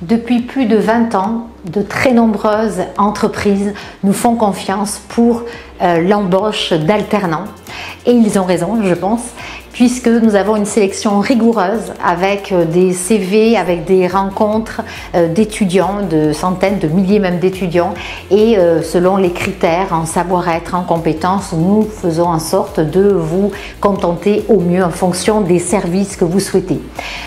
Depuis plus de 20 ans, de très nombreuses entreprises nous font confiance pour l'embauche d'alternants. Et ils ont raison, je pense, puisque nous avons une sélection rigoureuse avec des CV, avec des rencontres d'étudiants, de centaines, de milliers même d'étudiants. Et selon les critères en savoir-être, en compétences, nous faisons en sorte de vous contenter au mieux en fonction des services que vous souhaitez.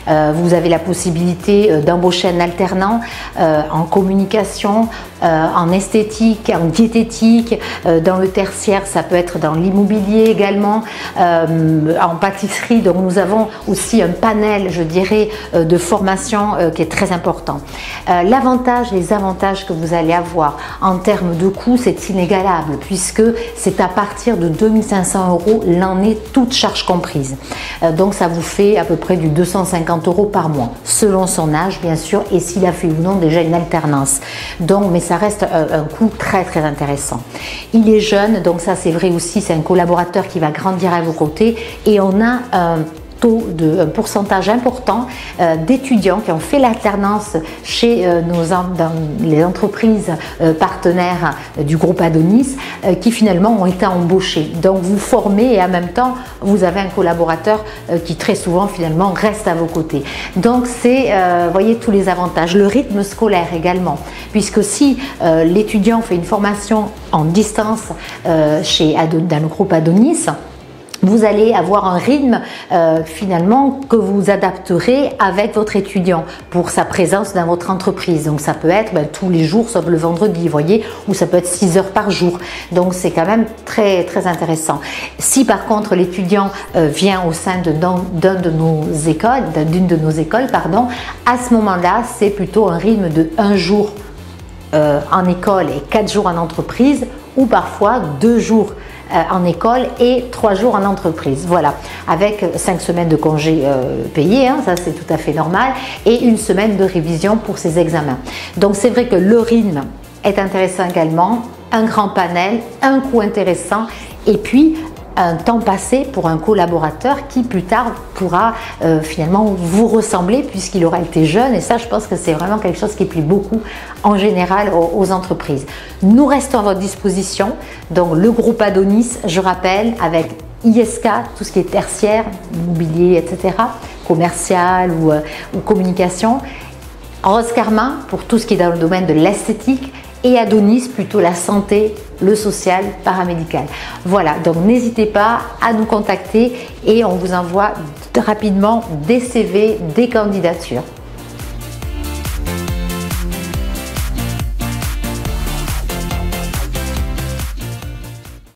Vous avez la possibilité d'embaucher un alternant en communication, en esthétique, en diététique, dans le tertiaire, ça peut être dans l'immobilier également, en pâtisserie. Donc nous avons aussi un panel, je dirais, de formation qui est très important. L'avantage, les avantages que vous allez avoir en termes de coûts, c'est inégalable puisque c'est à partir de 2 500 € l'année, toute charge comprise. Donc ça vous fait à peu près du 250 € par mois, selon son âge bien sûr et s'il a fait ou non déjà une alternance. Donc, mais ça reste un coût très intéressant. Il est jeune, donc ça c'est vrai aussi, c'est un collaborateur qui va grandir à vos côtés et on a un pourcentage important d'étudiants qui ont fait l'alternance chez dans les entreprises partenaires du groupe Adonis qui finalement ont été embauchés. Donc vous formez et en même temps vous avez un collaborateur qui très souvent finalement reste à vos côtés. Donc c'est, voyez tous les avantages. Le rythme scolaire également, puisque si l'étudiant fait une formation en distance dans le groupe Adonis, vous allez avoir un rythme finalement que vous adapterez avec votre étudiant pour sa présence dans votre entreprise. Donc ça peut être tous les jours sauf le vendredi, vous voyez, ou ça peut être 6 heures par jour. Donc c'est quand même très intéressant. Si par contre l'étudiant vient au sein d'une de nos écoles, pardon, à ce moment-là, c'est plutôt un rythme de 1 jour en école et 4 jours en entreprise, ou parfois 2 jours en école et 3 jours en entreprise. Voilà, avec 5 semaines de congés payés, hein, ça c'est tout à fait normal, et 1 semaine de révision pour ses examens. Donc c'est vrai que le rythme est intéressant également, un grand panel, un coût intéressant, et puis un temps passé pour un collaborateur qui plus tard pourra finalement vous ressembler puisqu'il aura été jeune, et ça je pense que c'est vraiment quelque chose qui plaît beaucoup en général aux entreprises. Nous restons à votre disposition, donc le groupe Adonis, je rappelle, avec ISK, tout ce qui est tertiaire, immobilier, etc., commercial ou communication, Rose Karma pour tout ce qui est dans le domaine de l'esthétique, et Adonis plutôt la santé, le social, paramédical. Voilà, donc n'hésitez pas à nous contacter et on vous envoie rapidement des CV, des candidatures.